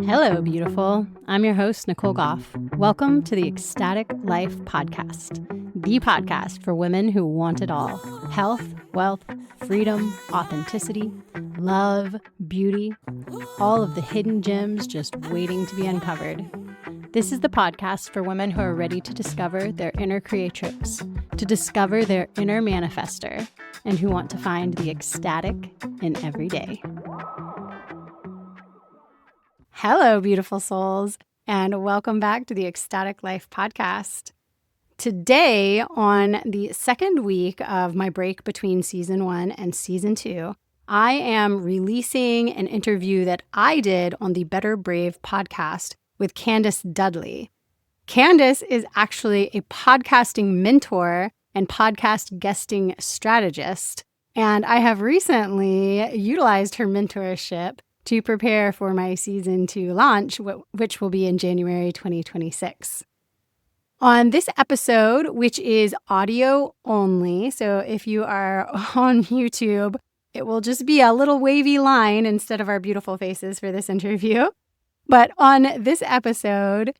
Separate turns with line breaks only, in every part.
Hello, beautiful. I'm your host, Nicole Goff. Welcome to the Ecstatic Life podcast, the podcast for women who want it all: health, wealth, freedom, authenticity, love, beauty, all of the hidden gems just waiting to be uncovered. This is the podcast for women who are ready to discover their inner creatrix, to discover their inner manifester, and who want to find the ecstatic in every day. Hello, beautiful souls, and welcome back to the Ecstatic Life podcast. Today, on the second week of my break between season 1 and season 2, I am releasing an interview that I did on the Better Brave podcast with Candace Dudley. Candace is actually a podcasting mentor and podcast guesting strategist, and I have recently utilized her mentorship to prepare for my season 2 launch, which will be in January 2026. On this episode, which is audio only, so if you are on YouTube, it will just be a little wavy line instead of our beautiful faces for this interview. But on this episode,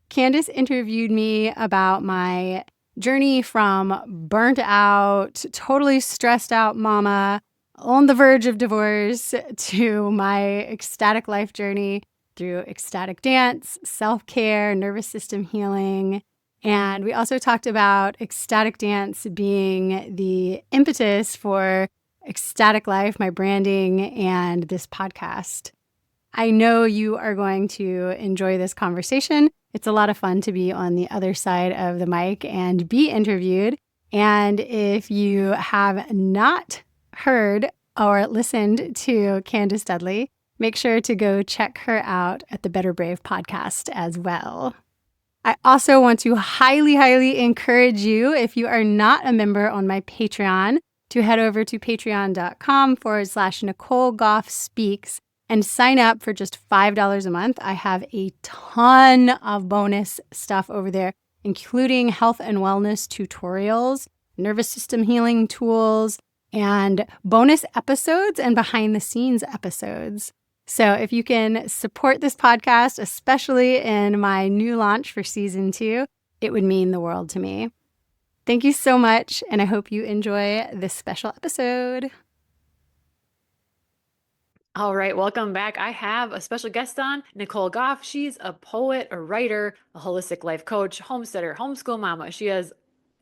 Candace interviewed me about my journey from burnt out, totally stressed out mama, on the verge of divorce, to my ecstatic life journey through ecstatic dance, self-care, nervous system healing. And we also talked about ecstatic dance being the impetus for Ecstatic Life, my branding, and this podcast. I know you are going to enjoy this conversation. It's a lot of fun to be on the other side of the mic and be interviewed. And if you have not heard or listened to Candace Dudley, make sure to go check her out at the Better Brave podcast as well. I also want to highly encourage you, if you are not a member on my Patreon, to head over to patreon.com/Nicole Goff Speaks and sign up for just $5 a month. I have a ton of bonus stuff over there, including health and wellness tutorials, nervous system healing tools, and bonus episodes and behind the scenes episodes. So if you can support this podcast, especially in my new launch for season 2, it would mean the world to me. Thank you so much, and I hope you enjoy this special episode. All right, welcome back. I have a special guest on, Nicole Goff. She's a poet, a writer, a holistic life coach, homesteader, homeschool mama. She has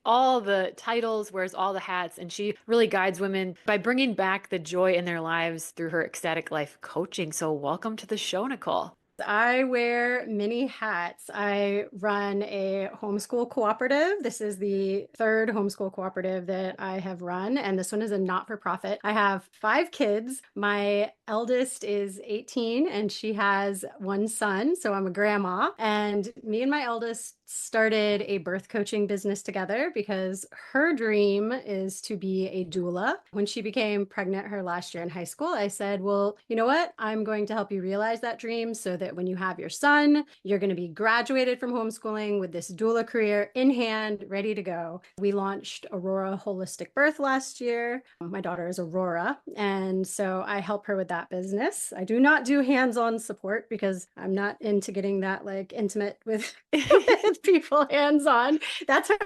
all the titles, wears all the hats, and she really guides women by bringing back the joy in their lives through her Ecstatic Life coaching. So welcome to the show, Nicole. I wear many hats. I run a homeschool cooperative. This is the third homeschool cooperative that I have run, and this one is a not-for-profit. I have 5 kids. My eldest is 18, and she has 1 son, so I'm a grandma. And me and my eldest started a birth coaching business together because her dream is to be a doula. When she became pregnant her last year in high school, I said, well, you know what? I'm going to help you realize that dream so that when you have your son, you're going to be graduated from homeschooling with this doula career in hand, ready to go. We launched Aurora Holistic Birth last year. My daughter is Aurora, and so I help her with that business. I do not do hands-on support because I'm not into getting that like intimate with people hands-on. That's her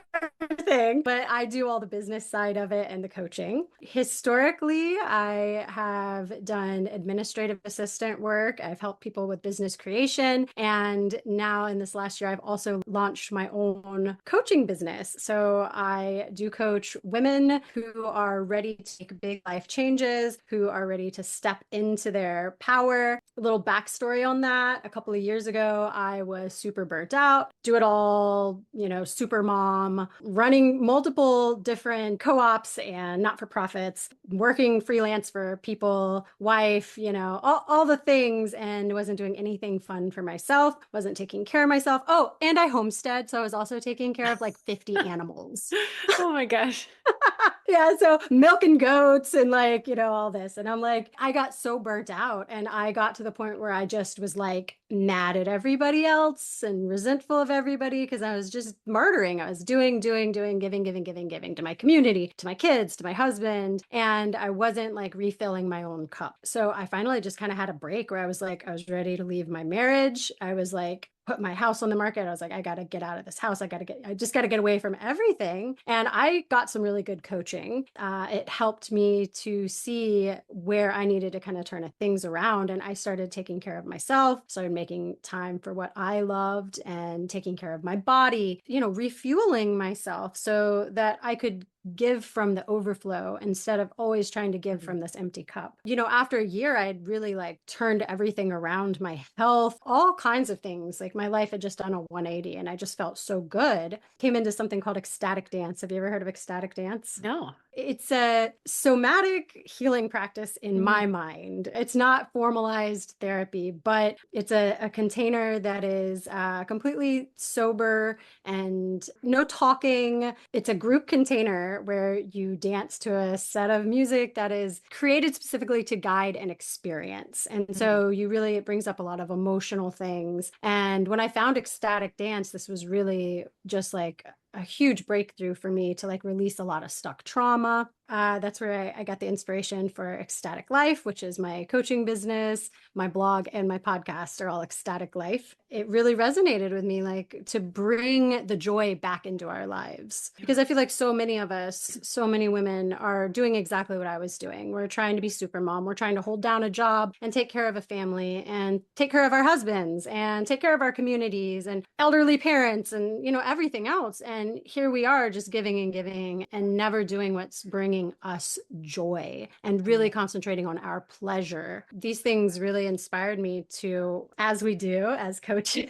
thing. But I do all the business side of it and the coaching. Historically, I have done administrative assistant work. I've helped people with business creation. And now in this last year, I've also launched my own coaching business. So I do coach women who are ready to make big life changes, who are ready to step into their power. A little backstory on that. A couple of years ago, I was super burnt out, do it all, super mom, running multiple different co-ops and not-for-profits, working freelance for people, wife, all the things, and wasn't doing anything fun for myself, wasn't taking care of myself. Oh, and I homestead, so I was also taking care of like 50 animals.
Oh my gosh. Yeah, so milking goats and like, all this. And I'm like, I got so burnt out and I got to the point where I just was like mad at everybody else and resentful of everybody because I was just murdering. I was doing, giving to my community, to my kids, to my husband. And I wasn't like refilling my own cup. So I finally just kind of had a break where I was like, I was ready to leave my marriage. I was like, put my house on the market. I was like, I got to get out of this house. I just got to get away from everything. And I got some really good coaching. It helped me to see where I needed to kind of turn things around. And I started taking care of myself, started making time for what I loved and taking care of my body, refueling myself so that I could give from the overflow instead of always trying to give
Mhm.
from this empty cup. After a year, I had really like turned everything around, my health, all kinds of things. Like my life had just done a 180 and I just felt so good. Came into something called ecstatic dance. Have you ever heard of ecstatic dance?
No.
It's a somatic healing practice in my
Mm.
mind. It's not formalized therapy, but it's a container that is completely sober and no talking. It's a group container where you dance to a set of music that is created specifically to guide an experience. And
Mhm.
so it brings up a lot of emotional things. And when I found ecstatic dance, this was really just like a huge breakthrough for me to like release a lot of stuck trauma. That's where I got the inspiration for Ecstatic Life, which is my coaching business. My blog and my podcast are all Ecstatic Life. It really resonated with me, like to bring the joy back into our lives. Because I feel like so many of us, so many women are doing exactly what I was doing. We're trying to be super mom. We're trying to hold down a job and take care of a family and take care of our husbands and take care of our communities and elderly parents and, everything else. And here we are just giving and never doing what's bringing us joy and really
Mm.
concentrating on our pleasure. These things really inspired me to, as we do as coaches,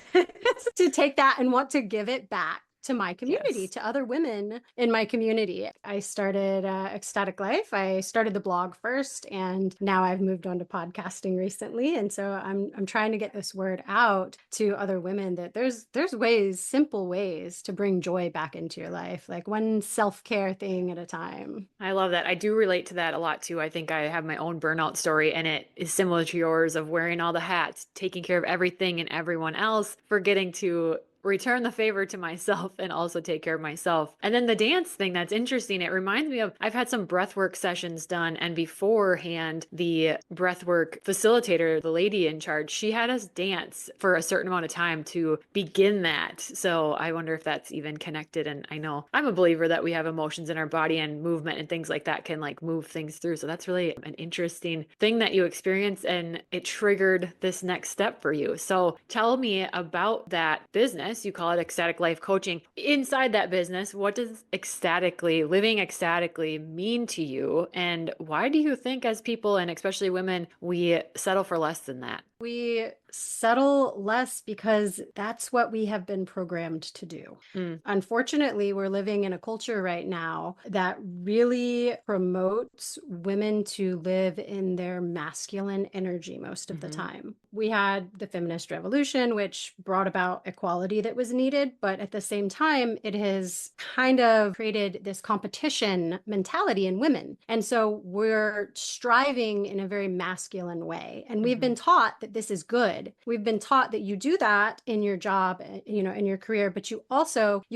to take that and want to give it back to my community,
Yes.
to other women in my community. I started Ecstatic Life. I started the blog first, and now I've moved on to podcasting recently. And so I'm trying to get this word out to other women that there's ways, simple ways to bring joy back into your life, like one self-care thing at a time.
I love that. I do relate to that a lot too. I think I have my own burnout story, and it is similar to yours of wearing all the hats, taking care of everything and everyone else, forgetting to return the favor to myself and also take care of myself. And then the dance thing, that's interesting. It reminds me of I've had some breathwork sessions done, and beforehand, the breathwork facilitator, the lady in charge, she had us dance for a certain amount of time to begin that. So I wonder if that's even connected. And I know I'm a believer that we have emotions in our body, and movement and things like that can like move things through. So that's really an interesting thing that you experienced, and it triggered this next step for you. So tell me about that business. You call it Ecstatic Life Coaching. Inside that business, what does living ecstatically mean to you? And why do you think, as people, and especially women, we settle for less than that?
We settle less because that's what we have been programmed to do.
Mm.
Unfortunately, we're living in a culture right now that really promotes women to live in their masculine energy most of the
Hmm.
time. We had the feminist revolution, which brought about equality that was needed, but at the same time, it has kind of created this competition mentality in women. And so we're striving in a very masculine way. And we've
Hmm.
been taught that this is good. We've been taught that you do that in your job, in your career, but you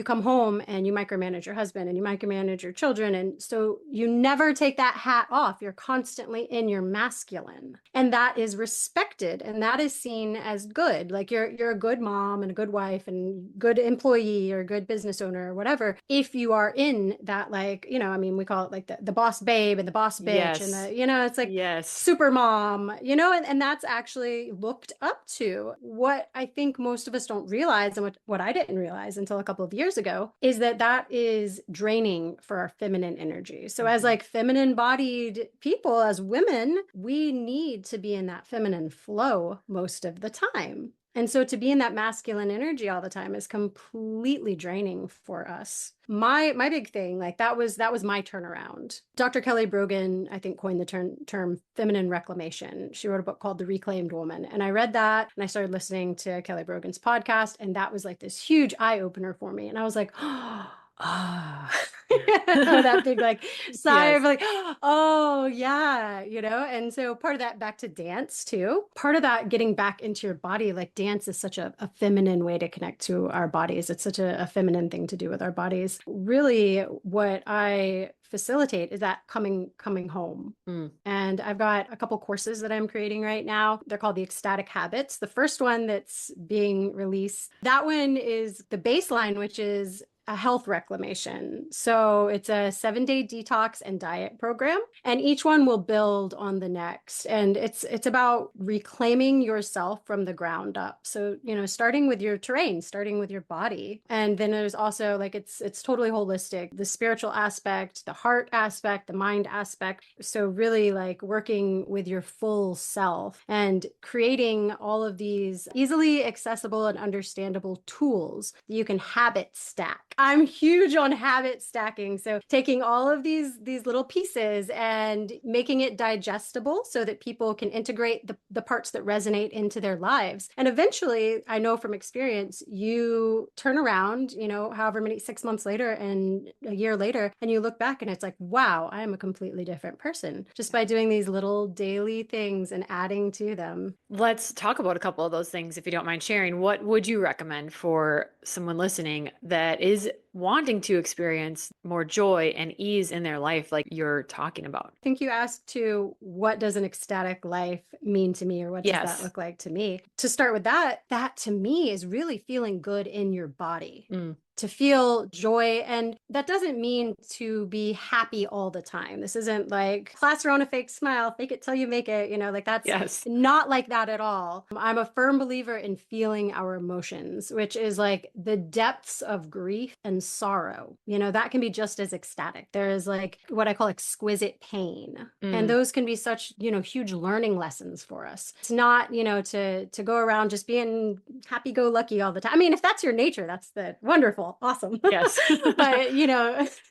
come home and you micromanage your husband and you micromanage your children. And so you never take that hat off. You're constantly in your masculine. And that is respected and that is seen as good. Like you're a good mom and a good wife and good employee or good business owner or whatever. If you are in that, like, we call it like the boss babe and the boss bitch and
Yes.
it's like
Yes.
super mom, and that's actually looked up to. What I think most of us don't realize, and what I didn't realize until a couple of years ago, is that that is draining for our feminine energy. So as
Hmm.
like feminine bodied people, as women, we need to be in that feminine flow most of the time. And so to be in that masculine energy all the time is completely draining for us. My big thing, like that was my turnaround. Dr. Kelly Brogan, I think, coined the term feminine reclamation. She wrote a book called The Reclaimed Woman. And I read that and I started listening to Kelly Brogan's podcast. And that was like this huge eye opener for me. And I was like, oh, ah, that big like sigh of
Yes.
like, oh yeah, and so part of that back to dance too. Part of that getting back into your body, like dance is such a feminine way to connect to our bodies. It's such a feminine thing to do with our bodies. Really, what I facilitate is that coming home.
Mm.
And I've got a couple courses that I'm creating right now. They're called the Ecstatic Habits. The first one that's being released, that one is the baseline, which is a health reclamation. So it's a 7-day detox and diet program, and each one will build on the next. And it's about reclaiming yourself from the ground up. So, starting with your terrain, starting with your body. And then there's also like it's totally holistic, the spiritual aspect, the heart aspect, the mind aspect. So really like working with your full self and creating all of these easily accessible and understandable tools that you can habit stack. I'm huge on habit stacking. So taking all of these little pieces and making it digestible so that people can integrate the parts that resonate into their lives. And eventually, I know from experience, you turn around, however many 6 months later and a year later, and you look back and it's like, wow, I am a completely different person just by doing these little daily things and adding to them.
Let's talk about a couple of those things if you don't mind sharing. What would you recommend for someone listening that is wanting to experience more joy and ease in their life, like you're talking about?
I think you asked too, what does an ecstatic life mean to me, or what does that
Yes.
look like to me? To start with that to me is really feeling good in your body.
Mm.
To feel joy. And that doesn't mean to be happy all the time. This isn't like plaster on a fake smile, fake it till you make it, like that's
Yes.
not like that at all. I'm a firm believer in feeling our emotions, which is like the depths of grief and sorrow. That can be just as ecstatic. There is like what I call exquisite pain. And
Mm.
those can be such, huge learning lessons for us. It's not, to go around just being happy go lucky all the time. I mean, if that's your nature, that's the wonderful, awesome.
Yes.
But,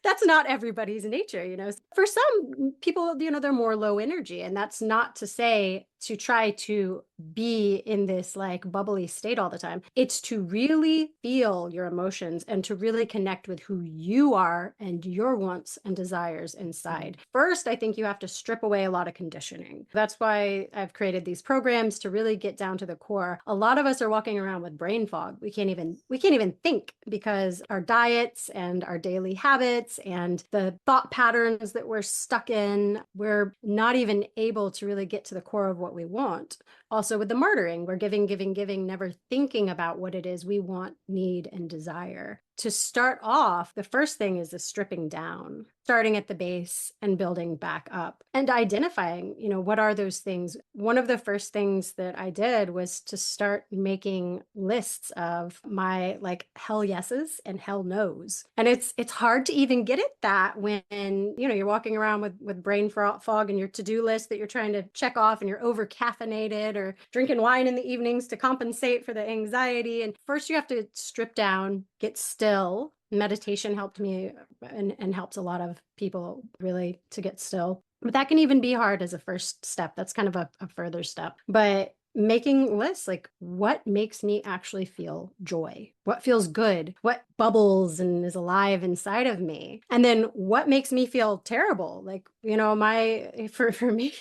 that's not everybody's nature. For some people, they're more low energy. And that's not to say to try to be in this like bubbly state all the time. It's to really feel your emotions and to really connect with who you are and your wants and desires inside. First, I think you have to strip away a lot of conditioning. That's why I've created these programs to really get down to the core. A lot of us are walking around with brain fog. We can't even think because our diets and our daily habits and the thought patterns that we're stuck in, we're not even able to really get to the core of what we want. Also, with the martyring, we're giving, giving, giving, never thinking about what it is we want, need, and desire. To start off, the first thing is the stripping down, starting at the base and building back up and identifying, what are those things? One of the first things that I did was to start making lists of my like hell yeses and hell nos. And it's hard to even get at that when, you're walking around with brain fog and your to-do list that you're trying to check off and you're over caffeinated or drinking wine in the evenings to compensate for the anxiety. And first you have to strip down, get still. Meditation helped me and helps a lot of people really to get still. But that can even be hard as a first step. That's kind of a further step. But making lists like what makes me actually feel joy, what feels good, what bubbles and is alive inside of me, and then what makes me feel terrible. Like, for me,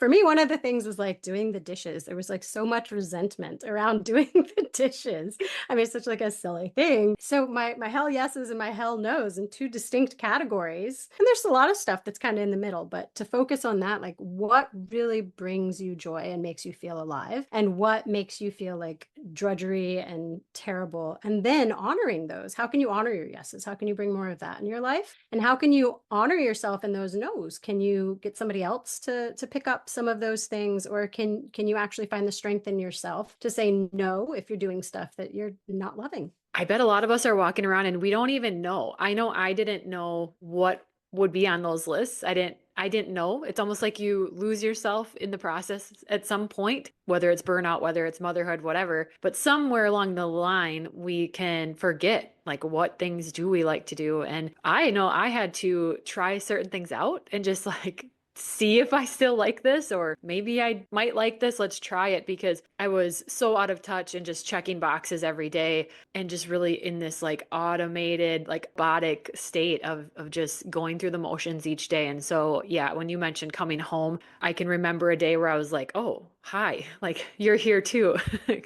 for me, one of the things was like doing the dishes. There was like so much resentment around doing the dishes. I mean, it's such like a silly thing. So my hell yeses and my hell nos in two distinct categories. And there's a lot of stuff that's kind of in the middle, but to focus on that, like what really brings you joy and makes you feel alive and what makes you feel like drudgery and terrible. And then honoring those. How can you honor your yeses? How can you bring more of that in your life? And how can you honor yourself in those nos? Can you get somebody else to pick up some of those things, or can you actually find the strength in yourself to say no if you're doing stuff that you're not loving?
I bet a lot of us are walking around and we don't even know. I know I didn't know what would be on those lists. I didn't know. It's almost like you lose yourself in the process at some point, whether it's burnout, whether it's motherhood, whatever. But somewhere along the line, we can forget like what things do we like to do. And I know I had to try certain things out and just like see if I still like this, or maybe I might like this. Let's try it, because I was so out of touch and just checking boxes every day and just really in this like automated, like robotic state of just going through the motions each day. And so, yeah, when you mentioned coming home, I can remember a day where I was like, oh, hi, like you're here too,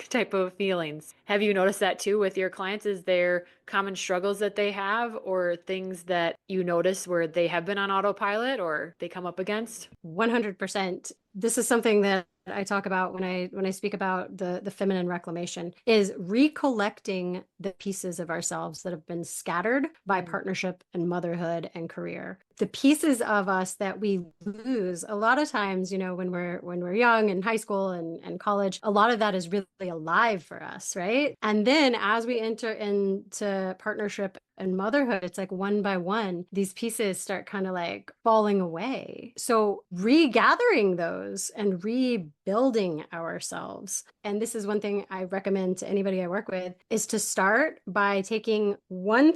type of feelings. Have you noticed that too with your clients? Is there common struggles that they have, or things that you notice where they have been on autopilot or they come up against?
100%. This is something that I talk about when I speak about the feminine reclamation, is recollecting the pieces of ourselves that have been scattered by
Mm,
partnership and motherhood and career. The pieces of us that we lose a lot of times, when we're young in high school and college, a lot of that is really alive for us, right? And then as we enter into partnership and motherhood, it's like one by one, these pieces start kind of like falling away. So regathering those and rebuilding ourselves. And this is one thing I recommend to anybody I work with, is to start by taking one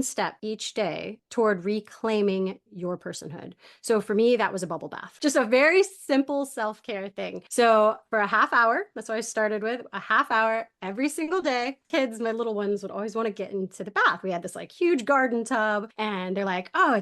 step each day toward reclaiming your personhood. So for me, that was a bubble bath, just a very simple self-care thing. So for a half hour, that's what I started with, a half hour every single day. Kids, my little ones, would always want to get into the bath. We had this like huge garden tub, and they're like, oh,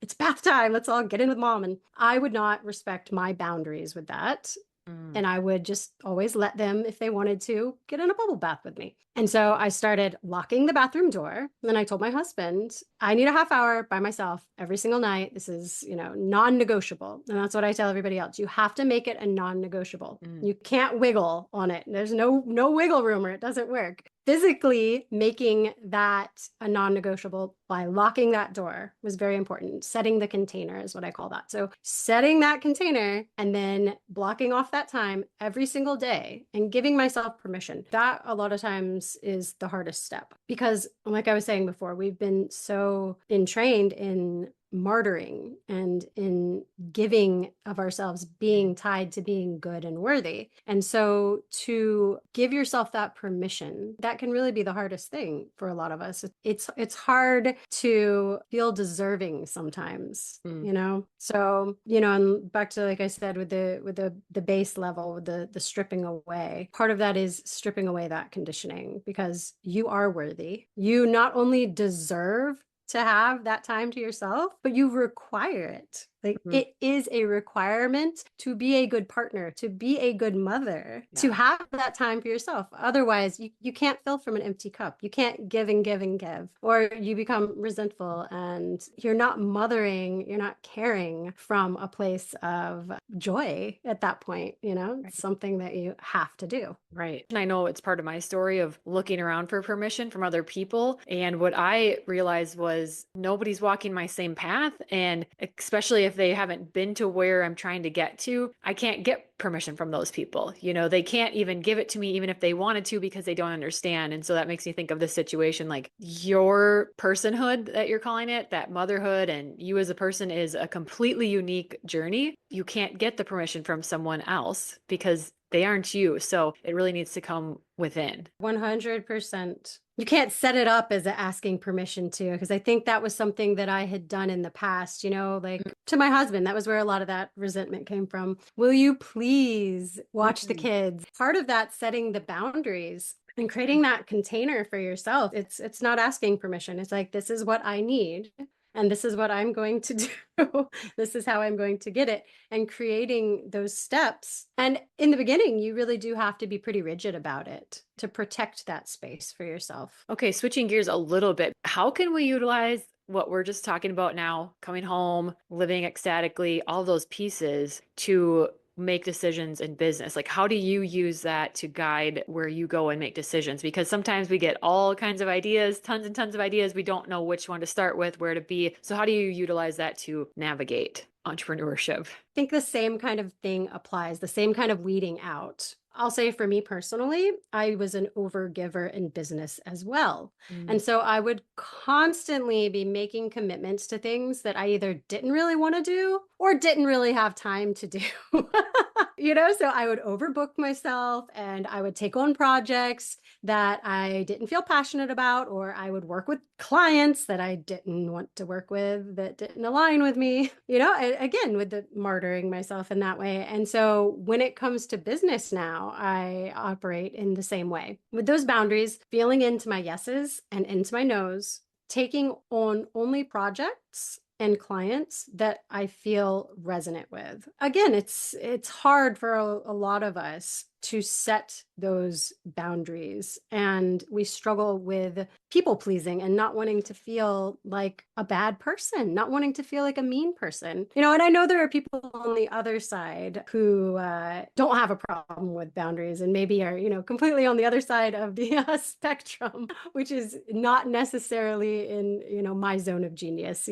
it's bath time. Let's all get in with mom. And I would not respect my boundaries with that.
mm,
And I would just always let them, if they wanted to, get in a bubble bath with me. And so I started locking the bathroom door. And then I told my husband, I need a half hour by myself every single night. This is, non-negotiable. And that's what I tell everybody else. You have to make it a non-negotiable.
mm.
You can't wiggle on it. There's no wiggle room, or it doesn't work. Physically making that a non-negotiable by locking that door was very important. Setting the container is what I call that. So setting that container and then blocking off that time every single day and giving myself permission. That a lot of times is the hardest step, because like I was saying before, we've been so entrained in martyring and in giving of ourselves, being tied to being good and worthy. And so to give yourself that permission, that can really be the hardest thing for a lot of us. It's hard to feel deserving sometimes,
Mm.
you know? So, and back to, like I said, with the base level, with the stripping away, part of that is stripping away that conditioning, because you are worthy. You not only deserve to have that time to yourself, but you require it. Like,
Mhm.
it is a requirement to be a good partner, to be a good mother, to
Yeah.
have that time for yourself. Otherwise, you can't fill from an empty cup. You can't give and give and give, or you become resentful and you're not mothering, you're not caring from a place of joy at that point. It's
Right.
something that you have to do.
Right. And I know it's part of my story of looking around for permission from other people. And what I realized was nobody's walking my same path. And especially if they haven't been to where I'm trying to get to, I can't get permission from those people. They can't even give it to me, even if they wanted to, because they don't understand. And so that makes me think of this situation, like your personhood that you're calling it, that motherhood, and you as a person is a completely unique journey. You can't get the permission from someone else because they aren't you. So it really needs to come within.
100%. You can't set it up as asking permission to, because I think that was something that I had done in the past, like to my husband. That was where a lot of that resentment came from. Will you please watch the
Mm-mm.
kids? Part of that, setting the boundaries and creating that container for yourself. It's not asking permission. It's like, this is what I need, and this is what I'm going to do. This is how I'm going to get it, and creating those steps. And in the beginning, you really do have to be pretty rigid about it to protect that space for yourself.
Okay, switching gears a little bit. How can we utilize what we're just talking about now, coming home, living ecstatically, all those pieces to make decisions in business? Like, how do you use that to guide where you go and make decisions? Because sometimes we get all kinds of ideas, tons and tons of ideas. We don't know which one to start with, where to be. So, how do you utilize that to navigate entrepreneurship?
I think the same kind of thing applies, the same kind of weeding out. I'll say for me personally, I was an overgiver in business as well.
Mm,
And so I would constantly be making commitments to things that I either didn't really want to do or didn't really have time to do. So I would overbook myself and I would take on projects that I didn't feel passionate about, or I would work with clients that I didn't want to work with, that didn't align with me, again, with the martyring myself in that way. And so when it comes to business now, I operate in the same way with those boundaries, feeling into my yeses and into my nos, taking on only projects and clients that I feel resonant with. Again, it's hard for a lot of us to set those boundaries, and we struggle with people pleasing and not wanting to feel like a bad person, not wanting to feel like a mean person. And I know there are people on the other side who don't have a problem with boundaries and maybe are, completely on the other side of the spectrum, which is not necessarily in, my zone of genius.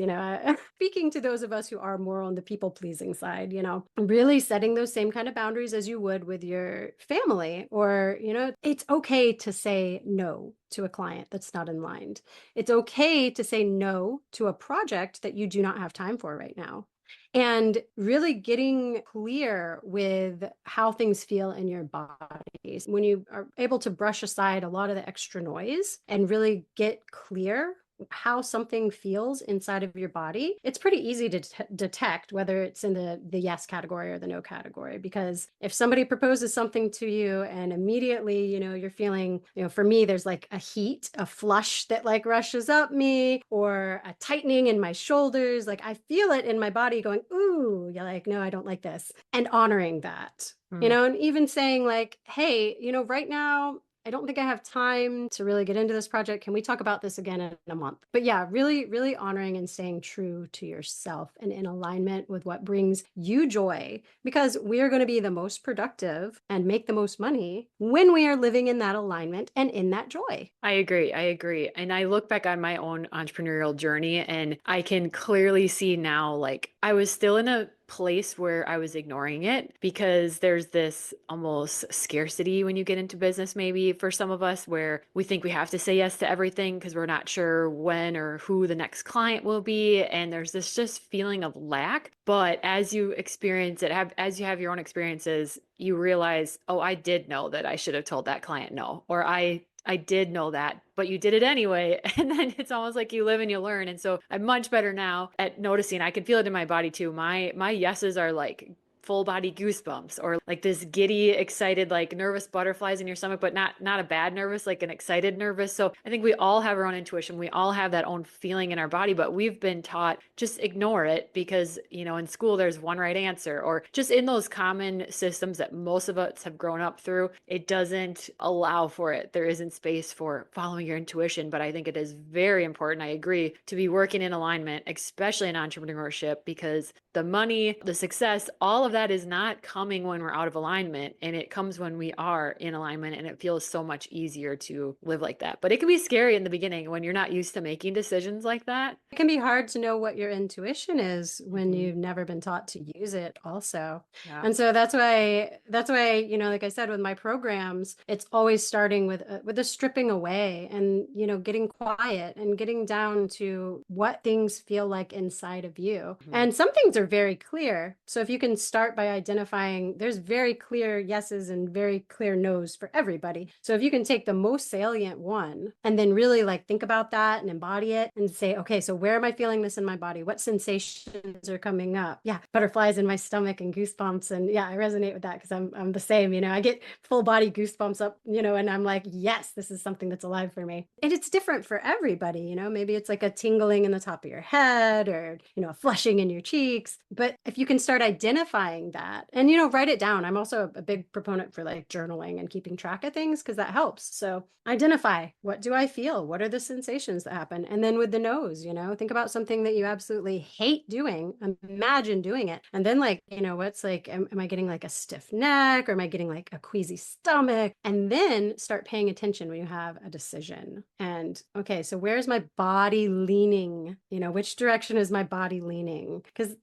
Speaking to those of us who are more on the people pleasing side, really setting those same kind of boundaries as you would with your family, or, it's okay to say no to a client that's not in line. It's okay to say no to a project that you do not have time for right now. And really getting clear with how things feel in your body. When you are able to brush aside a lot of the extra noise and really get clear how something feels inside of your body, it's pretty easy to detect whether it's in the yes category or the no category. Because if somebody proposes something to you and immediately, you're feeling, for me, there's like a heat, a flush that like rushes up me, or a tightening in my shoulders. Like I feel it in my body going, ooh, you're like, no, I don't like this. And honoring that, and even saying like, hey, right now, I don't think I have time to really get into this project. Can we talk about this again in a month? But yeah, really, really honoring and staying true to yourself and in alignment with what brings you joy, because we are going to be the most productive and make the most money when we are living in that alignment and in that joy.
I agree. I agree. And I look back on my own entrepreneurial journey and I can clearly see now, like, I was still in a place where I was ignoring it because there's this almost scarcity when you get into business, maybe for some of us, where we think we have to say yes to everything because we're not sure when or who the next client will be. And there's this just feeling of lack. But as you experience it, as you have your own experiences, you realize, oh, I did know that I should have told that client no, or I did know that, but you did it anyway. And then it's almost like you live and you learn. And so I'm much better now at noticing. I can feel it in my body too. My yeses are like full body goosebumps, or like this giddy, excited, like nervous butterflies in your stomach, but not a bad nervous, like an excited nervous. So I think we all have our own intuition. We all have that own feeling in our body, but we've been taught just ignore it because, in school there's one right answer, or just in those common systems that most of us have grown up through, it doesn't allow for it. There isn't space for following your intuition. But I think it is very important, I agree, to be working in alignment, especially in entrepreneurship, because the money, the success, all of that is not coming when we're out of alignment, and it comes when we are in alignment, and it feels so much easier to live like that. But it can be scary in the beginning when you're not used to making decisions like that.
It can be hard to know what your intuition is when
Mhm.
you've never been taught to use it also.
Yeah.
And so that's why, like I said, with my programs, it's always starting with a stripping away and, getting quiet and getting down to what things feel like inside of you.
Mhm.
And some things are very clear. So if you can start by identifying, there's very clear yeses and very clear nos for everybody. So if you can take the most salient one and then really like think about that and embody it and say, okay, so where am I feeling this in my body? What sensations are coming up? Yeah, butterflies in my stomach and goosebumps. And yeah, I resonate with that because I'm the same. I get full body goosebumps up, and I'm like, yes, this is something that's alive for me. And it's different for everybody. Maybe it's like a tingling in the top of your head, or a flushing in your cheeks. But if you can start identifying that and write it down. I'm also a big proponent for like journaling and keeping track of things because that helps. So identify, what do I feel? What are the sensations that happen? And then with the nose, think about something that you absolutely hate doing. Imagine doing it. And then like, what's like, am I getting like a stiff neck, or am I getting like a queasy stomach? And then start paying attention when you have a decision. And okay, so where's my body leaning? Which direction is my body leaning? Because,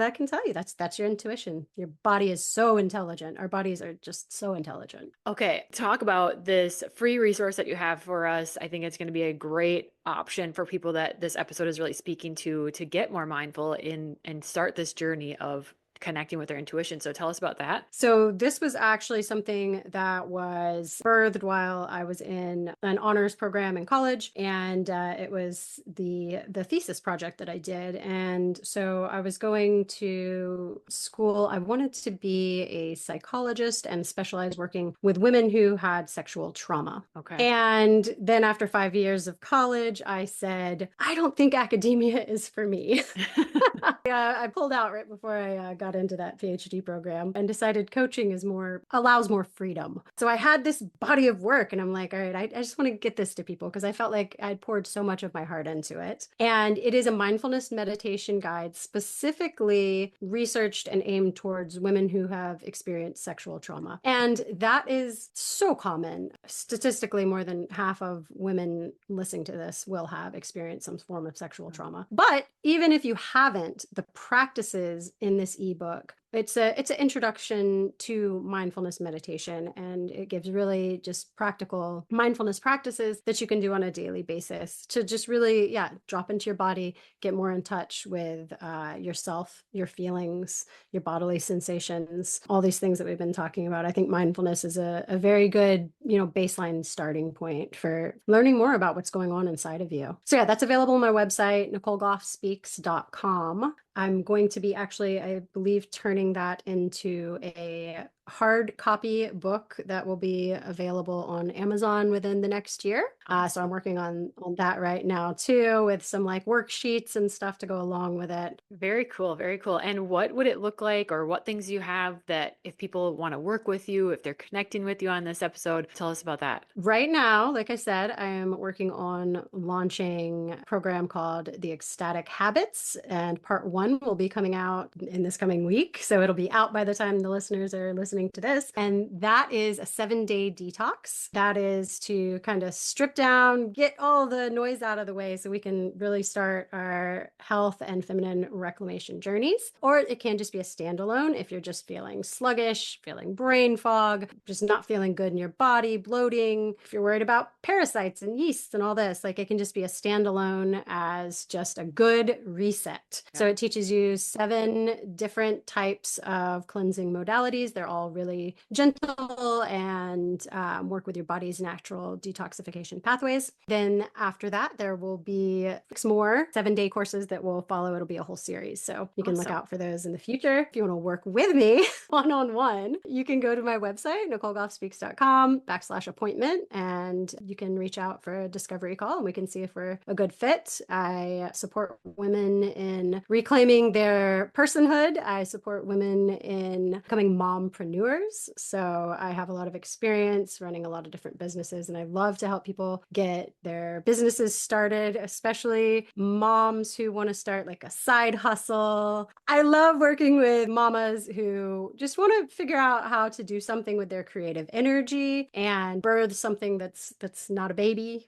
that can tell you that's your intuition. Your body is so intelligent. Our bodies are just so intelligent.
Okay, talk about this free resource that you have for us. I think it's going to be a great option for people that this episode is really speaking to get more mindful in and start this journey of connecting with their intuition. So tell us about that.
So this was actually something that was birthed while I was in an honors program in college, and it was the thesis project that I did. And so I was going to school. I wanted to be a psychologist and specialize working with women who had sexual trauma.
Okay.
And then after 5 years of college, I said, I don't think academia is for me. Yeah, I pulled out right before I got into that PhD program and decided coaching is allows more freedom. So I had this body of work and I'm like, all right, I just want to get this to people because I felt like I'd poured so much of my heart into it. And it is a mindfulness meditation guide specifically researched and aimed towards women who have experienced sexual trauma. And that is so common. Statistically, more than half of women listening to this will have experienced some form of sexual trauma. But even if you haven't, the practices in this ebook, it's an introduction to mindfulness meditation, and it gives really just practical mindfulness practices that you can do on a daily basis to just really, yeah, drop into your body, get more in touch with yourself, your feelings, your bodily sensations, all these things that we've been talking about. I think mindfulness is a very good, baseline starting point for learning more about what's going on inside of you. So yeah, that's available on my website, NicoleGoffSpeaks.com. I'm going to be actually, I believe, turning that into a hard copy book that will be available on Amazon within the next year. So I'm working on that right now too, with some like worksheets and stuff to go along with it.
Very cool. Very cool. And what would it look like, or what things you have that if people want to work with you, if they're connecting with you on this episode, tell us about that.
Right now, like I said, I am working on launching a program called the Ecstatic Habits, and part 1 will be coming out in this coming week. So it'll be out by the time the listeners are listening to this. And that is a 7-day detox. That is to kind of strip down, get all the noise out of the way so we can really start our health and feminine reclamation journeys. Or it can just be a standalone if you're just feeling sluggish, feeling brain fog, just not feeling good in your body, bloating. If you're worried about parasites and yeasts and all this, like it can just be a standalone as just a good reset. So it teaches you 7 different types of cleansing modalities. They're all really gentle and work with your body's natural detoxification pathways. Then after that, there will be 6 more 7-day courses that will follow. It'll be a whole series. So you can look out for those in the future. If you want to work with me one-on-one, you can go to my website, NicoleGoffSpeaks.com/appointment, and you can reach out for a discovery call and we can see if we're a good fit. I support women in reclaiming their personhood. I support women in becoming mompreneurs. So I have a lot of experience running a lot of different businesses, and I love to help people get their businesses started, especially moms who want to start like a side hustle. I love working with mamas who just want to figure out how to do something with their creative energy and birth something that's not a baby.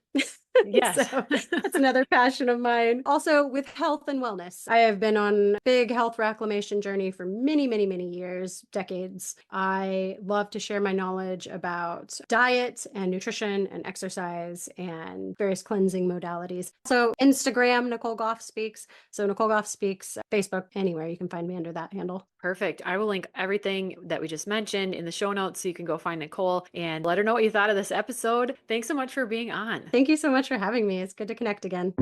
Yes.
So that's another passion of mine. Also with health and wellness. I have been on a big health reclamation journey for many, many, many years, decades. I love to share my knowledge about diet and nutrition and exercise and various cleansing modalities. So Instagram, Nicole Goff Speaks. So Nicole Goff Speaks, Facebook, anywhere you can find me under that handle.
Perfect. I will link everything that we just mentioned in the show notes so you can go find Nicole and let her know what you thought of this episode. Thanks so much for being on.
Thank you so much for having me. It's good to connect again.